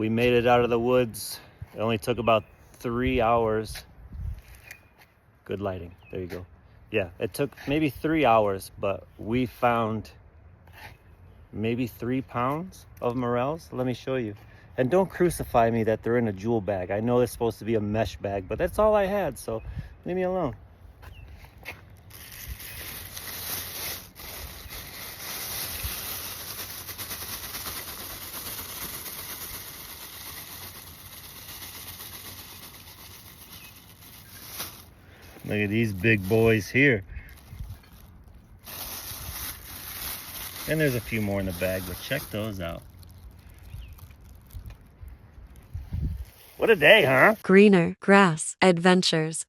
We made it out of the woods. It only took about 3 hours. Good lighting. There you go. Yeah, it took maybe 3 hours, but we found maybe 3 pounds of morels. Let me show you. And don't crucify me that they're in a jewel bag. I know it's supposed to be a mesh bag, but that's all I had, so leave me alone. Look at these big boys here. And there's a few more in the bag, but check those out. What a day, huh? Greener grass adventures.